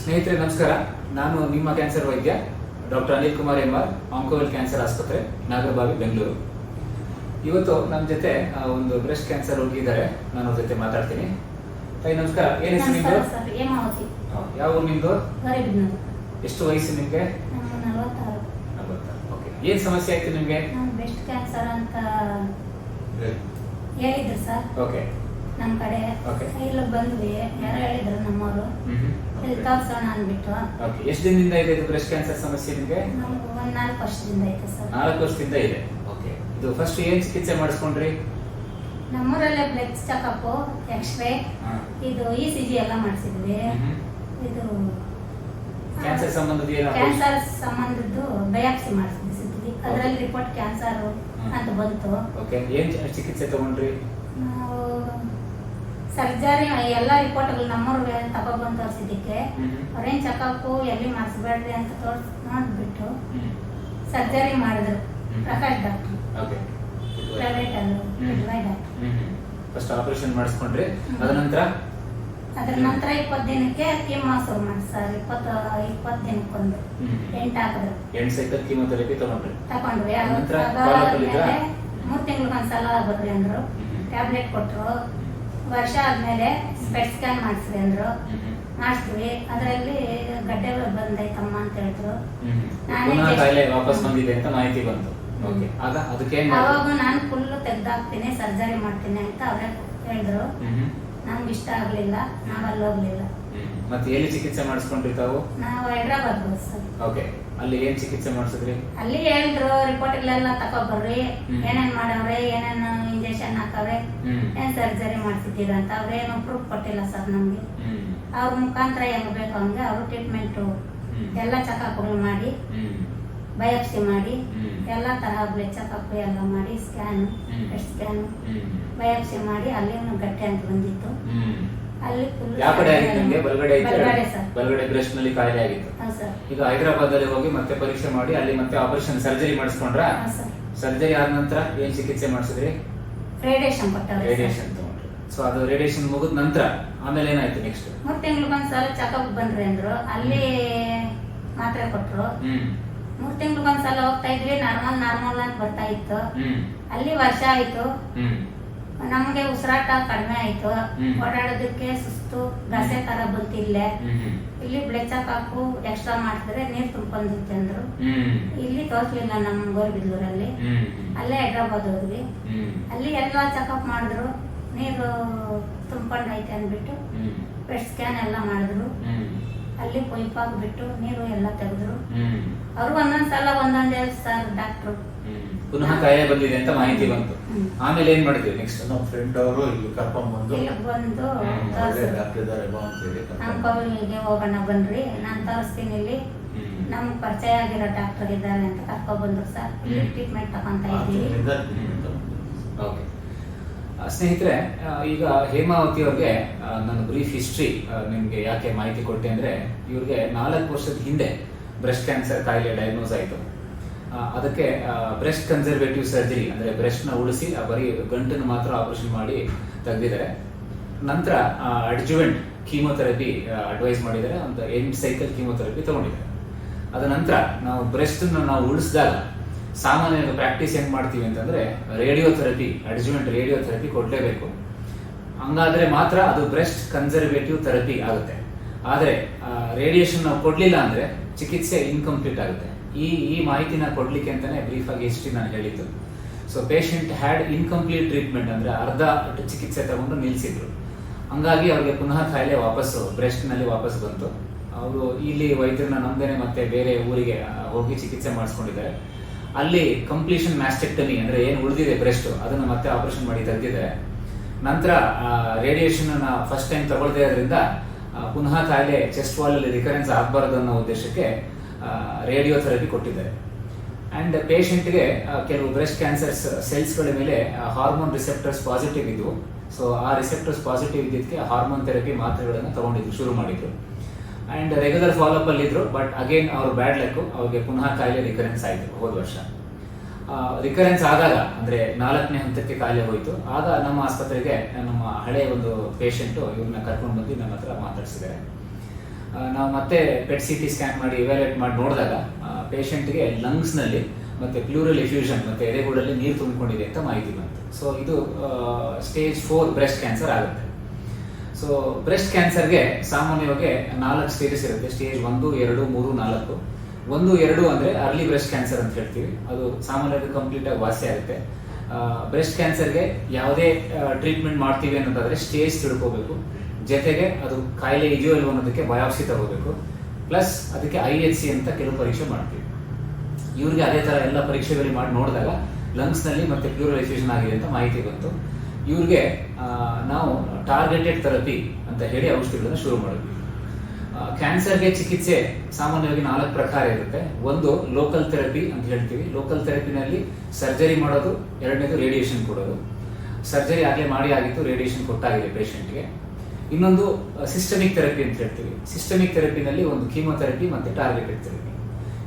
ಸ್ನೇಹಿತರೆ ನಮಸ್ಕಾರ. ನಾನು ನಿಮ್ಮ ಕ್ಯಾನ್ಸರ್ ವೈದ್ಯ doctor Anil Kumar MR, Oncowell cancer ಆಸ್ಪತ್ರೆ, ನಾಗರಬಾವಿ, ಬೆಂಗಳೂರು. ಇವತ್ತು ನಮ್ಮ ಜೊತೆ ಒಂದು ಬ್ರೆಸ್ಟ್ ಕ್ಯಾನ್ಸರ್ ರೋಗಿ ಇದ್ದಾರೆ. ನಾನು ಅವ್ರ ಜೊತೆ ಮಾತಾಡ್ತೀನಿ. ತಾಯಿ ನಮಸ್ಕಾರ. ಏನ್ ಹೆಸರು ನಿಮ್ದು? ಯಾವ ಊರು ನಿಮ್ದು? ಎಷ್ಟು ವಯಸ್ಸು ನಿಮ್ಗೆ? 46. ಓಕೆ. ಏನ್ ಸಮಸ್ಯೆ ಆಯ್ತು ನಿಮ್ಗೆ? ಬ್ರೆಸ್ಟ್ ಕ್ಯಾನ್ಸರ್ ಅಂತ ಹೇಳಿದ್ರು ಸರ್. ಓಕೆ. ನಮ್ಮ ಕಡೆ ಇಲ್ಲಿ ಬಂದ್ವಿ. ಯಾರು ಹೇಳಿದ್ರು ನಮ್ಮವರು, ಇಲ್ಲಿ ತೋರ್ಸೋಣ ಅಂದ್ಬಿಟ್ಟು. ಓಕೆ. ಎಷ್ಟು ದಿನದಿಂದ ಇದೆ ಇದು ಬ್ರೆಸ್ಟ್ ಕ್ಯಾನ್ಸರ್ ಸಮಸ್ಯೆ ನಿಮ್ಗೆ? ನಮ್ಗೆ 4 ವರ್ಷದಿಂದ ಐತೆ ಸರ್. 4 ವರ್ಷದಿಂದ ಇದೆ. ಓಕೆ. ಇದು ಫಸ್ಟ್ ಏನ್ ಚಿಕಿತ್ಸೆ ಮಾಡಿಸ್ಕೊಂಡ್ರಿ? ನಮ್ಮೂರಲ್ಲೇ ಬ್ಲಡ್ ಚೆಕಪ್, ಎಕ್ಸ್ರೇ, ಇದು ECG ಎಲ್ಲ ಮಾಡಿಸಿದ್ವಿ. ಇದು ಕ್ಯಾನ್ಸರ್ ಸಂಬಂಧದ್ದು ಬಯಾಪ್ಸಿ ಮಾಡಿಸಿದ್ವಿ. ಅದರಲ್ಲಿ ರಿಪೋರ್ಟ್ ಕ್ಯಾನ್ಸರ್ ಅಂತ ಬಂತು. ಓಕೆ. ಏನ್ ಚಿಕಿತ್ಸೆ ತಗೊಂಡ್ರಿ? ನಾವು ಸರ್ಜರಿ ಎಲ್ಲ ರಿಪೋರ್ಟ್ಗಳು ನಮ್ಮವ್ರಿಗೆ ತಗೊಬಂದು ತೋರಿಸಿದ್ದಕ್ಕೆ ಅವ್ರೇನ್ ಚೆಕಪ್ ಎಲ್ಲಿ ಮಾಡಿಸ್ಬೇಡ್ರಿ ಅಂತ ನೋಡ್ಬಿಟ್ಟು ಸರ್ಜರಿ ಮಾಡಿದ್ರು. Prakash doctor, private doctor. First operation ಮಾಡಿಸ್ಕೊಂಡ್ರಿ. ಅದ್ರ ನಂತರ 20 ದಿನಕ್ಕೆ ಕೀಮೋ ಶುರು ಮಾಡಿ ಸರ್. 20 ದಿನಕ್ಕೊಂದು 8 ಹಾಕಿದ್ರು. 8 ಸೈಕಲ್ ಕೀಮೋಥೆರಪಿ ತಗೊಂಡ್ರಿ. 3 ತಿಂಗಳಿಗೊಂದ್ಸಲ ಬರ್ರಿ ಅಂದ್ರು. ಟ್ಯಾಬ್ಲೆಟ್ ಕೊಟ್ರು. ವರ್ಷ ಆದ್ಮೇಲೆ ಸ್ಪೆಟ್ ಸ್ಕ್ಯಾನ್ ಮಾಡಿಸ್ರಿ ಅಂದ್ರು. ಮಾಡಿಸ್ತೀವಿ. ಅದರಲ್ಲಿ ಗಡ್ಡೆಗಳು ಬಂದೈತಮ್ಮ ಅಂತ ಹೇಳಿದ್ರು. ವಾಪಸ್ ಬಂದಿದೆ ಅಂತ ಮಾಹಿತಿ ಬಂತು. ಅವಾಗ ನಾನು ಫುಲ್ ತೆಗ್ದಾಕ್ತೀನಿ, ಸರ್ಜರಿ ಮಾಡ್ತೀನಿ ಅಂತ ಅವ್ರೆ ಹೇಳಿದ್ರು. ನಮ್ಗೆ ಇಷ್ಟ ಆಗ್ಲಿಲ್ಲ, ನಾವ್ ಅಲ್ಲಿ ಹೋಗ್ಲಿಲ್ಲ. ಮತ್ತೆ ಎಲ್ಲಿ ಚಿಕಿತ್ಸೆ ಮಾಡಿಸ್ಕೊಂಡ್ರಿ ತಾವು? ನಾವು ಹೈದ್ರಾಬಾದ್ ಸರ್. ಓಕೆ. ಅಲ್ಲಿ ಏನ್ ಚಿಕಿತ್ಸೆ ಮಾಡಿಸಿದ್ರಿ? ಅಲ್ಲಿ ಹೇಳಿದ್ರು ರಿಪೋರ್ಟ್ಗಳೆಲ್ಲ ತಗೊಬರ್ರಿ, ಏನೇನ್ ಮಾಡವ್ರೆ, ಏನೇನ್ ಇಂಜೆಕ್ಷನ್ ಹಾಕವ್ರೆ, ಏನ್ ಸರ್ಜರಿ ಮಾಡ್ಸಿದ್ದೀರ ಅಂತ. ಅವ್ರೇನು ಪ್ರೂಫ್ ಕೊಟ್ಟಿಲ್ಲ ಸರ್ ನಮ್ಗೆ. ಅವ್ರ ಮುಖಾಂತರ ಹೆಂಗ್ ಬೇಕು ಹಂಗೆ ಅವರು ಟ್ರೀಟ್ಮೆಂಟ್ ಎಲ್ಲ ಚೆಕಪ್ಗಳು ಮಾಡಿ, ಬಯಾಪ್ಸಿ ಮಾಡಿ, ಎಲ್ಲಾ ತರಹ ಬ್ಲಡ್ ಚೆಕಪ್ ಎಲ್ಲ ಮಾಡಿ, ಸ್ಕ್ಯಾನ್, ಬ್ರೆಸ್ಟ್ ಸ್ಕ್ಯಾನ್, ಬಯಾಪ್ಸಿ ಮಾಡಿ, ಅಲ್ಲಿ ಗಟ್ಟೆ ಅಂತ ಬಂದಿತ್ತು. ಅಲ್ಲಿ ಬಲಗಡೆ ಬ್ರೆಸ್ಟ್ ನಲ್ಲಿ ಕಾಯಿಲೆ ಆಗಿತ್ತು. ಈಗ ಹೈದರಾಬಾದ್ ಅಲ್ಲಿ ಹೋಗಿ ಮತ್ತೆ ಪರೀಕ್ಷೆ ಮಾಡಿ ಅಲ್ಲಿ ಮತ್ತೆ ಆಪರೇಷನ್ ಸರ್ಜರಿ ಮಾಡಿಸ್ಕೊಂಡ್ರ? ಸರ್ಜರಿ ಆದ ನಂತರ ಏನ್ ಚಿಕಿತ್ಸೆ ಮಾಡಿಸಿದ್ರಿ? ರೇಡಿಯೇಷನ್ ತಗೊಂಡ್ರಿ. ಸೊ ಅದು ರೇಡಿಯೇಷನ್ ಮುಗಿದ ನಂತರ ಆಮೇಲೆ ಏನಾಯ್ತು ನೆಕ್ಸ್ಟ್? 3 ತಿಂಗಳಿಗೊಂದ್ಸಲ ಚೆಕಪ್ ಬಂದ್ರಿ ಅಂದ್ರು. ಅಲ್ಲಿ ಮಾತ್ರೆ ಕೊಟ್ರು. 3 ತಿಂಗಳಿಗೊಂದ್ಸಲ ಹೋಗ್ತಾ ಇದ್ವಿ. ನಾರ್ಮಲ್ ಅಂತ ಬರ್ತಾ ಇತ್ತು. ಅಲ್ಲಿ ವರ್ಷ ಆಯ್ತು. ನಮ್ಗೆ ಉಸಿರಾಟ ಕಡಿಮೆ ಆಯ್ತು. ಓಡಾಡೋದಕ್ಕೆ ಸುಸ್ತು, ಗಸೆ ತರ ಬಂತಿಲ್ಲ. ಇಲ್ಲಿ ಬ್ಲಡ್ ಚೆಕಪ್ ಎಕ್ಸ್ಟ್ರಾ ಮಾಡಿದ್ರೆ ನೀರ್ ತುಂಬಿಕೊಂಡಿತ್ತು ಅಂದ್ರು. ಇಲ್ಲಿ ತೋರ್ಸ್ಲಿಲ್ಲ ನಮ್ ಗೋರ್ಬಿಲ್ಲೂರಲ್ಲಿ. ಅಲ್ಲೇ ಹೈದ್ರಾಬಾದ್ ಹೋದ್ವಿ. ಅಲ್ಲಿ ಎಲ್ಲ ಚೆಕಪ್ ಮಾಡಿದ್ರು. ನೀರು ತುಂಬಿಕೊಂಡೈತೆ ಅಂದ್ಬಿಟ್ಟು ಬ್ರೆಸ್ಟ್ ಸ್ಕ್ಯಾನ್ ಎಲ್ಲ ಮಾಡಿದ್ರು. ಅಲ್ಲಿ ಪೈಪ್ ಹಾಕ್ಬಿಟ್ಟು ನೀರು ಎಲ್ಲ ತೆಗೆದ್ರು. ಅವ್ರು ಒಂದೊಂದ್ಸಲ ಒಂದೊಂದೇ ಸರ್ ಡಾಕ್ಟ್ರು. ಪುನಃ ಕಾಯಿಲೆ ಬಂದಿದೆ ಅಂತ ಮಾಹಿತಿ ಬಂತು. ಆಮೇಲೆ ಏನ್ ಮಾಡಿದ್ವಿ ನೆಕ್ಸ್ಟ್? ನಮ್ಮ ಫ್ರೆಂಡ್ ಅವರು ಇಲ್ಲಿ ಕರ್ಕೊಂಡ್ ಬಂದು ಅಂಕೋವಿಲ್ಗೆ ಹೋಗೋಣ ಬನ್ರಿ, ನಾನ್ ತೋರಿಸ್ತೀನಿ, ಇಲ್ಲಿ ನಮ್ಗೆ ಪರಿಚಯ ಆಗಿರೋ ಡಾಕ್ಟರ್ ಇದ್ದಾರೆ ಅಂತ ಕರ್ಕೊಂಡ್ ಬಂದ್ರು ಸರ್. ಇಲ್ಲಿ ಟ್ರೀಟ್ಮೆಂಟ್ ತಗೊಂತ ಇದ್ದೀವಿ. ಓಕೆ. ಸ್ನೇಹಿತರೆ, ಈಗ ಹೇಮಾವತಿ ಅವ್ರಿಗೆ ನನ್ನ ಬ್ರೀಫ್ ಹಿಸ್ಟ್ರಿ ನಿಮ್ಗೆ ಯಾಕೆ ಮಾಹಿತಿ ಕೊಟ್ಟೆ ಅಂದ್ರೆ, ಇವ್ರಿಗೆ 4 ವರ್ಷದ ಹಿಂದೆ ಬ್ರೆಸ್ಟ್ ಕ್ಯಾನ್ಸರ್ ಕಾಯಿಲೆ ಡಯಾಗ್ನೋಸ್ ಆಯಿತು. ಅದಕ್ಕೆ ಬ್ರೆಸ್ಟ್ ಕನ್ಸರ್ವೇಟಿವ್ ಸರ್ಜರಿ ಅಂದ್ರೆ ಬ್ರೆಸ್ಟ್ ನ ಉಳಿಸಿ ಬರೀ ಗಂಟನ್ನು ಮಾತ್ರ ಆಪರೇಷನ್ ಮಾಡಿ ತೆಗೆದಿದ್ದಾರೆ. ನಂತರ ಅಡ್ಜುವೆಂಟ್ ಕೀಮೋಥೆರಪಿ ಅಡ್ವೈಸ್ ಮಾಡಿದ್ದಾರೆ. ಒಂದು 8 ಸೈಕಲ್ ಕೀಮೋಥೆರಪಿ ತಗೊಂಡಿದ್ದಾರೆ. ಅದ ನಂತರ ನಾವು ಬ್ರೆಸ್ಟ್ ನಾವು ಉಳಿಸಿದಾಗ ಸಾಮಾನ್ಯವಾಗಿ ಪ್ರಾಕ್ಟೀಸ್ ಹೆಂಗ್ ಮಾಡ್ತೀವಿ ಅಂತಂದ್ರೆ ರೇಡಿಯೋಥೆರಪಿ, ಅಡ್ಜುವೆಂಟ್ ರೇಡಿಯೋಥೆರಪಿ ಕೊಡ್ಲೇಬೇಕು. ಹಂಗಾದ್ರೆ ಮಾತ್ರ ಅದು ಬ್ರೆಸ್ಟ್ ಕನ್ಸರ್ವೇಟಿವ್ ಥೆರಪಿ ಆಗುತ್ತೆ. ಆದ್ರೆ ರೇಡಿಯೇಷನ್ ನಾವು ಕೊಡ್ಲಿಲ್ಲ ಅಂದ್ರೆ ಚಿಕಿತ್ಸೆ ಇನ್ಕಂಪ್ಲೀಟ್ ಆಗುತ್ತೆ. ಈ ಮಾಹಿತಿನ ಕೊಡ್ಲಿಕ್ಕೆ ಅಂತಾನೆ ಬ್ರೀಫ್ ಆಗಿ ಹಿಸ್ಟ್ರಿ ನಾನು ಹೇಳಿದ್ದು. So patient had incomplete treatment ಅಂದ್ರೆ ಅರ್ಧ ಚಿಕಿತ್ಸೆ ತಗೊಂಡು ನಿಲ್ಸಿದ್ರು. ಹಂಗಾಗಿ ಅವ್ರಿಗೆ ಪುನಃ ಕಾಯಿಲೆ ವಾಪಸ್ಸು ಬ್ರೆಸ್ಟ್ ನಲ್ಲಿ ವಾಪಸ್ ಬಂತು. ಅವರು ಇಲ್ಲಿ ವೈದ್ಯರನ್ನ ನಂಬೇನೆ ಮತ್ತೆ ಬೇರೆ ಊರಿಗೆ ಹೋಗಿ ಚಿಕಿತ್ಸೆ ಮಾಡಿಸ್ಕೊಂಡಿದ್ದಾರೆ. ಅಲ್ಲಿ ಕಂಪ್ಲೀಷನ್ ಮ್ಯಾಸ್ಟೆಕ್ಟಮಿ ಅಂದ್ರೆ ಏನು ಉಳಿದಿದೆ ಬ್ರೆಸ್ಟ್ ಅದನ್ನ ಮತ್ತೆ ಆಪರೇಷನ್ ಮಾಡಿ ತೆಗೆದಿದ್ದಾರೆ. ನಂತರ ರೇಡಿಯೇಷನ್ ಫಸ್ಟ್ ಟೈಮ್ ತಗೊಳ್ದೇ ಇರೋದ್ರಿಂದ ಪುನಃ ಕಾಯಿಲೆ ಚೆಸ್ಟ್ ವಾಲ್ ಅಲ್ಲಿ ರಿಕರೆನ್ಸ್ ಆಗಬಾರದು ಅನ್ನೋ ಉದ್ದೇಶಕ್ಕೆ ರೇಡಿಯೋಥೆರಪಿ ಕೊಟ್ಟಿದ್ದಾರೆ. ಅಂಡ್ ಪೇಷಂಟ್ಗೆ ಕೆಲವು ಬ್ರೆಸ್ಟ್ ಕ್ಯಾನ್ಸರ್ ಸೆಲ್ಸ್ಗಳ ಮೇಲೆ ಹಾರ್ಮೋನ್ ರಿಸೆಪ್ಟರ್ಸ್ ಪಾಸಿಟಿವ್ ಇದ್ವು. ಸೊ ಆ ರಿಸೆಪ್ಟರ್ಸ್ ಪಾಸಿಟಿವ್ ಇದ್ದಿದ್ದಕ್ಕೆ ಹಾರ್ಮೋನ್ ಥೆರಪಿ ಮಾತ್ರೆಗಳನ್ನು ತಗೊಂಡಿದ್ರು, ಶುರು ಮಾಡಿದ್ರು. ಅಂಡ್ ರೆಗ್ಯುಲರ್ ಫಾಲೋಅಪ್ ಅಲ್ಲಿ ಇದ್ರು. ಬಟ್ ಅಗೇನ್ ಅವ್ರ ಬ್ಯಾಡ್ ಲಕ್, ಅವ್ರಿಗೆ ಪುನಃ ಕಾಯಿಲೆ ರಿಕರೆನ್ಸ್ ಆಯಿತು ಹೋದ ವರ್ಷ. ರಿಕರೆನ್ಸ್ ಆದಾಗ ಅಂದ್ರೆ 4ನೇ ಹಂತಕ್ಕೆ ಕಾಯಿಲೆ ಹೋಯಿತು. ಆಗ ನಮ್ಮ ಆಸ್ಪತ್ರೆಗೆ ನಮ್ಮ ಹಳೆ ಒಂದು ಪೇಷಂಟ್ ಇವ್ರನ್ನ ಕರ್ಕೊಂಡು ಬಂದು ನಮ್ಮ ಹತ್ರ ಮಾತಾಡಿಸಿದ್ದಾರೆ. ನಾವು ಮತ್ತೆ ಪೆಟ್ CT ಸ್ಕ್ಯಾನ್ ಮಾಡಿ ಇವ್ಯಾಲ್ಯೂಯೇಟ್ ಮಾಡಿ ನೋಡಿದಾಗ ಪೇಷಂಟ್ಗೆ ಲಂಗ್ಸ್ನಲ್ಲಿ ಮತ್ತೆ ಪ್ಲೂರಲ್ ಎಫ್ಯೂಷನ್ ಮತ್ತೆ ಎದೆಗೂಡಲ್ಲಿ ನೀರು ತುಂಬಿಕೊಂಡಿದೆ ಅಂತ ಮಾಹಿತಿ ಬಂತು. ಸೊ ಇದು ಸ್ಟೇಜ್ 4 ಬ್ರೆಸ್ಟ್ ಕ್ಯಾನ್ಸರ್ ಆಗುತ್ತೆ. ಸೊ ಬ್ರೆಸ್ಟ್ ಕ್ಯಾನ್ಸರ್ಗೆ ಸಾಮಾನ್ಯವಾಗಿ 4 ಸ್ಟೇಜಸ್ ಇರುತ್ತೆ. ಸ್ಟೇಜ್ 1, 2, 3, 4. 1, 2 ಅಂದ್ರೆ ಅರ್ಲಿ ಬ್ರೆಸ್ಟ್ ಕ್ಯಾನ್ಸರ್ ಅಂತ ಹೇಳ್ತೀವಿ. ಅದು ಸಾಮಾನ್ಯವಾಗಿ ಕಂಪ್ಲೀಟ್ ಆಗಿ ವಾಸಿ ಆಗುತ್ತೆ. ಬ್ರೆಸ್ಟ್ ಕ್ಯಾನ್ಸರ್ಗೆ ಯಾವುದೇ ಟ್ರೀಟ್ಮೆಂಟ್ ಮಾಡ್ತೀವಿ ಅನ್ನೋದಾದ್ರೆ ಸ್ಟೇಜ್ ತಿಳ್ಕೋಬೇಕು, ಜೊತೆಗೆ ಅದು ಕಾಯಿಲೆ ಇದೆಯೋ ಇಲ್ವೋ ಅನ್ನೋದಕ್ಕೆ ಬಯಾಪ್ಸಿ ತಗೋಬೇಕು, ಪ್ಲಸ್ ಅದಕ್ಕೆ IHC ಅಂತ ಕೆಲವು ಪರೀಕ್ಷೆ ಮಾಡ್ತೀವಿ. ಇವ್ರಿಗೆ ಅದೇ ತರ ಎಲ್ಲ ಪರೀಕ್ಷೆಗಳು ಮಾಡಿ ನೋಡಿದಾಗ ಲಂಗ್ಸ್ ನಲ್ಲಿ ಮತ್ತೆ ಪ್ಲೂರಲ್ ಎಫ್ಯೂಷನ್ ಆಗಿದೆ ಅಂತ ಮಾಹಿತಿ ಬಂತು. ಇವ್ರಿಗೆ ನಾವು ಟಾರ್ಗೆಟೆಡ್ ಥೆರಪಿ ಅಂತ ಹೇಳಿ ಔಷಧಿಗಳನ್ನ ಶುರು ಮಾಡಿದ್ವಿ. ಕ್ಯಾನ್ಸರ್ಗೆ ಚಿಕಿತ್ಸೆ ಸಾಮಾನ್ಯವಾಗಿ 4 ಪ್ರಕಾರ ಇರುತ್ತೆ. ಒಂದು ಲೋಕಲ್ ಥೆರಪಿ ಅಂತ ಹೇಳ್ತೀವಿ. ಲೋಕಲ್ ಥೆರಪಿನಲ್ಲಿ ಸರ್ಜರಿ ಮಾಡೋದು, ಎರಡನೇದು ರೇಡಿಯೇಷನ್ ಕೊಡೋದು. ಸರ್ಜರಿ ಆಗಲೇ ಮಾಡಿ ಆಗಿತ್ತು, ರೇಡಿಯೇಷನ್ ಕೊಟ್ಟಾಗಿದೆ ಪೇಷಂಟ್ಗೆ. ಇನ್ನೊಂದು ಸಿಸ್ಟಮಿಕ್ ಥೆರಪಿ ಅಂತ ಹೇಳ್ತೀವಿ. ಸಿಸ್ಟಮಿಕ್ ಥೆರಪಿನಲ್ಲಿ ಒಂದು ಕೀಮೋಥೆರಪಿ ಮತ್ತೆ ಟಾರ್ಗೆಟೆಡ್ ಥೆರಪಿ.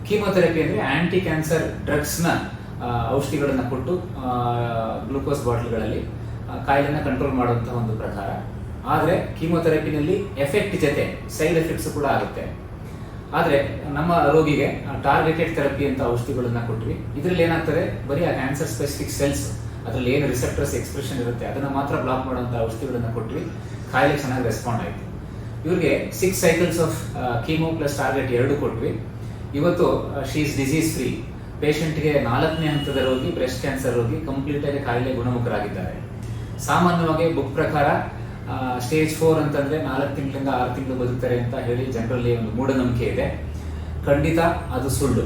ಕೀಮೋಥೆರಪಿ ಅಂದ್ರೆ ಆಂಟಿ ಕ್ಯಾನ್ಸರ್ ಡ್ರಗ್ಸ್ನ ಔಷಧಿಗಳನ್ನ ಕೊಟ್ಟು ಗ್ಲೂಕೋಸ್ ಬಾಟ್ಲ್ಗಳಲ್ಲಿ ಕಾಯಿಲೆನ ಕಂಟ್ರೋಲ್ ಮಾಡುವಂತಹ ಒಂದು ಪ್ರಕಾರ. ಆದರೆ ಕೀಮೋಥೆರಪಿನಲ್ಲಿ ಎಫೆಕ್ಟ್ ಜೊತೆ ಸೈಡ್ ಎಫೆಕ್ಟ್ಸ್ ಕೂಡ ಆಗುತ್ತೆ. ಆದರೆ ನಮ್ಮ ರೋಗಿಗೆ ಟಾರ್ಗೆಟೆಡ್ ಥೆರಪಿ ಅಂತ ಔಷಧಿಗಳನ್ನ ಕೊಟ್ವಿ. ಇದರಲ್ಲಿ ಏನಾಗ್ತದೆ, ಬರೀ ಆ ಕ್ಯಾನ್ಸರ್ ಸ್ಪೆಸಿಫಿಕ್ ಸೆಲ್ಸ್, ಅದರಲ್ಲಿ ಏನು ರಿಸೆಪ್ಟರ್ಸ್ ಎಕ್ಸ್ಪ್ರೆಷನ್ ಇರುತ್ತೆ ಅದನ್ನ ಮಾತ್ರ ಬ್ಲಾಕ್ ಮಾಡುವಂಥ ಔಷಧಿಗಳನ್ನ ಕೊಟ್ವಿ. ಕಾಯಿಲೆ ಚೆನ್ನಾಗಿ ರೆಸ್ಪಾಂಡ್ ಆಯಿತು. ಇವ್ರಿಗೆ 6 cycles of chemo plus target 2 ಕೊಟ್ವಿ. ಇವತ್ತು ಶಿ ಇಸ್ ಡಿಸೀಸ್ ಫ್ರೀ. ಪೇಷಂಟ್ಗೆ 4ನೇ ಹಂತದ ರೋಗಿ, ಬ್ರೆಸ್ಟ್ ಕ್ಯಾನ್ಸರ್ ರೋಗಿ, ಕಂಪ್ಲೀಟ್ ಆಗಿ ಕಾಯಿಲೆ ಗುಣಮುಖರಾಗಿದ್ದಾರೆ. ಸಾಮಾನ್ಯವಾಗಿ ಬುಕ್ ಪ್ರಕಾರ ಸ್ಟೇಜ್ 4 ಅಂತಂದ್ರೆ 4 ತಿಂಗಳಿಂದ 6 ತಿಂಗಳು ಬದುಕ್ತಾರೆ ಅಂತ ಹೇಳಿ ಜನರಲ್ಲಿ ಒಂದು ಮೂಢನಂಬಿಕೆ ಇದೆ. ಖಂಡಿತ ಅದು ಸುಳ್ಳು.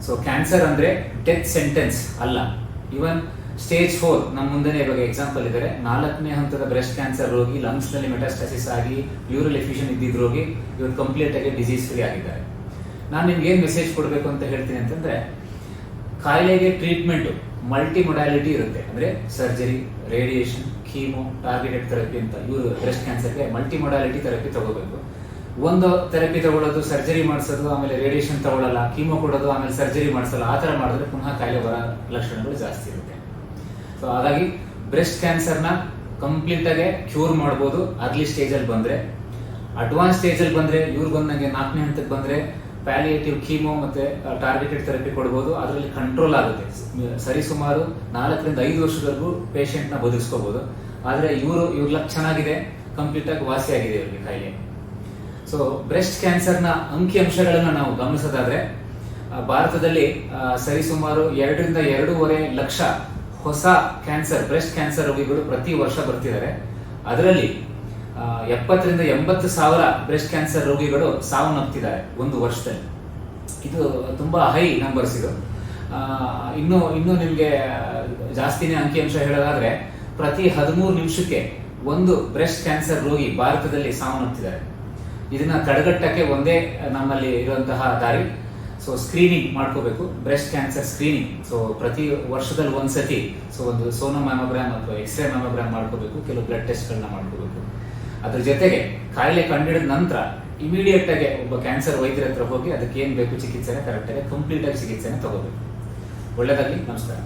ಸೊ ಕ್ಯಾನ್ಸರ್ ಅಂದ್ರೆ ಡೆತ್ ಸೆಂಟೆನ್ಸ್ ಅಲ್ಲ. ಇವನ್ ಸ್ಟೇಜ್ 4 ನಮ್ಮ ಮುಂದೆ ಇವಾಗ ಎಕ್ಸಾಂಪಲ್ ಇದ್ದಾರೆ. 4ನೇ ಹಂತದ ಬ್ರೆಸ್ಟ್ ಕ್ಯಾನ್ಸರ್ ರೋಗಿ, ಲಂಗ್ಸ್ ನಲ್ಲಿ ಮೆಟಾಸ್ಟಾಸಿಸ್ ಆಗಿ ಪ್ಲೂರಲ್ ಎಫ್ಯೂಷನ್ ಇದ್ದಿದ್ದ ರೋಗಿ ಇವತ್ತು ಕಂಪ್ಲೀಟ್ ಆಗಿ ಡಿಸೀಸ್ ಫ್ರೀ ಆಗಿದ್ದಾರೆ. ನಾನು ನಿಮ್ಗೆ ಏನ್ ಮೆಸೇಜ್ ಕೊಡಬೇಕು ಅಂತ ಹೇಳ್ತೀನಿ ಅಂತಂದ್ರೆ, ಕಾಯಿಲೆಗೆ ಟ್ರೀಟ್ಮೆಂಟ್ ಮಲ್ಟಿ ಮೊಡಾಲಿಟಿ ಇರುತ್ತೆ. ಅಂದ್ರೆ surgery, radiation, chemo, targeted therapy ಅಂತ. ಇವರು ಬ್ರೆಸ್ಟ್ ಕ್ಯಾನ್ಸರ್ಗೆ ಮಲ್ಟಿ ಮೊಡಾಲಿಟಿ ಥೆರಪಿ ತಗೋಬೇಕು. ಒಂದು ಥೆರಪಿ ತಗೊಳ್ಳೋದು, ಸರ್ಜರಿ ಮಾಡಿಸೋದು, ಆಮೇಲೆ ರೇಡಿಯೇಷನ್ ತಗೊಳ್ಳಲ್ಲ, ಕೀಮೋ ಕೊಡೋದು, ಆಮೇಲೆ ಸರ್ಜರಿ ಮಾಡಿಸಲ್ಲ, ಆ ಥರ ಮಾಡಿದ್ರೆ ಪುನಃ ಕಾಯಿಲೆ ಬರೋ ಲಕ್ಷಣಗಳು ಜಾಸ್ತಿ ಇರುತ್ತೆ. ಸೊ ಹಾಗಾಗಿ ಬ್ರೆಸ್ಟ್ ಕ್ಯಾನ್ಸರ್ನ ಕಂಪ್ಲೀಟ್ ಆಗಿ ಕ್ಯೂರ್ ಮಾಡ್ಬೋದು ಅರ್ಲಿ ಸ್ಟೇಜ್ ಅಲ್ಲಿ ಬಂದ್ರೆ. ಅಡ್ವಾನ್ಸ್ ಸ್ಟೇಜ್ ಅಲ್ಲಿ ಬಂದ್ರೆ, ಇವ್ರಿಗೆ ಬಂದಂಗೆ 4ನೇ ಹಂತಕ್ಕೆ ಬಂದ್ರೆ ಪ್ಯಾಲಿಯೇಟಿವ್ ಕೀಮೋ ಮತ್ತೆ ಟಾರ್ಗೆಟೆಡ್ ಥೆರಪಿ ಕೊಡ್ಬೋದು. ಅದರಲ್ಲಿ ಕಂಟ್ರೋಲ್ ಆಗುತ್ತೆ. ಸರಿಸುಮಾರು 4 ರಿಂದ 5 ವರ್ಷದವರೆಗೂ ಪೇಷಂಟ್ ನ ಬದುಕಿಸ್ಕೋಬಹುದು. ಆದ್ರೆ ಇವ್ರ ಲಕ್ ಚೆನ್ನಾಗಿದೆ, ಕಂಪ್ಲೀಟ್ ಆಗಿ ವಾಸಿಯಾಗಿದೆ ಇವರಿಗೆ ಕಾಯಿಲೆ. ಸೊ ಬ್ರೆಸ್ಟ್ ಕ್ಯಾನ್ಸರ್ನ ಅಂಕಿಅಂಶಗಳನ್ನ ನಾವು ಗಮನಿಸೋದಾದ್ರೆ, ಭಾರತದಲ್ಲಿ ಸರಿಸುಮಾರು 2 ರಿಂದ 2.5 ಲಕ್ಷ ಹೊಸ ಕ್ಯಾನ್ಸರ್, ಬ್ರೆಸ್ಟ್ ಕ್ಯಾನ್ಸರ್ ರೋಗಿಗಳು ಪ್ರತಿ ವರ್ಷ ಬರ್ತಿದ್ದಾರೆ. ಅದರಲ್ಲಿ 70 ರಿಂದ 80 ಸಾವಿರ ಬ್ರೆಸ್ಟ್ ಕ್ಯಾನ್ಸರ್ ರೋಗಿಗಳು ಸಾವನ್ನಪ್ಪಿದ್ದಾರೆ ಒಂದು ವರ್ಷದಲ್ಲಿ. ಇದು ತುಂಬಾ ಹೈ ನಂಬರ್ಸ್ ಇದು. ಇನ್ನು ನಿಮ್ಗೆ ಜಾಸ್ತಿನೇ ಅಂಕಿಅಂಶ ಹೇಳೋದಾದ್ರೆ, ಪ್ರತಿ 13 ನಿಮಿಷಕ್ಕೆ ಒಂದು ಬ್ರೆಸ್ಟ್ ಕ್ಯಾನ್ಸರ್ ರೋಗಿ ಭಾರತದಲ್ಲಿ ಸಾವನ್ನಪ್ಪಿದ್ದಾರೆ. ಇದನ್ನ ತಡೆಗಟ್ಟಕ್ಕೆ ಒಂದೇ ನಮ್ಮಲ್ಲಿ ಇರುವಂತಹ ದಾರಿ. ಸೊ ಸ್ಕ್ರೀನಿಂಗ್ ಮಾಡ್ಕೋಬೇಕು, ಬ್ರೆಸ್ಟ್ ಕ್ಯಾನ್ಸರ್ ಸ್ಕ್ರೀನಿಂಗ್. ಸೊ ಪ್ರತಿ ವರ್ಷದಲ್ಲಿ ಒಂದ್ಸತಿ ಒಂದು ಸೋನೋ ಮ್ಯಾಮೋಗ್ರಾಮ್ ಅಥವಾ ಎಕ್ಸ್ರೇ ಮ್ಯಾಮೋಗ್ರಾಮ್ ಮಾಡ್ಕೋಬೇಕು, ಕೆಲವು ಬ್ಲಡ್ ಟೆಸ್ಟ್ಗಳನ್ನ ಮಾಡ್ಕೋಬೇಕು. ಅದ್ರ ಜೊತೆಗೆ ಕಾಯಿಲೆ ಕಂಡಿಡಿದ ನಂತರ ಇಮಿಡಿಯೇಟ್ ಆಗಿ ಒಬ್ಬ ಕ್ಯಾನ್ಸರ್ ವೈದ್ಯರ ಹತ್ರ ಹೋಗಿ ಅದಕ್ಕೆ ಏನ್ ಬೇಕು ಚಿಕಿತ್ಸೆನ ಕರೆಕ್ಟ್ ಆಗಿ ಕಂಪ್ಲೀಟ್ ಆಗಿ ಚಿಕಿತ್ಸೆನ ತಗೋಬೇಕು. ಒಳ್ಳೆದಾಗ್ಲಿ, ನಮಸ್ಕಾರ.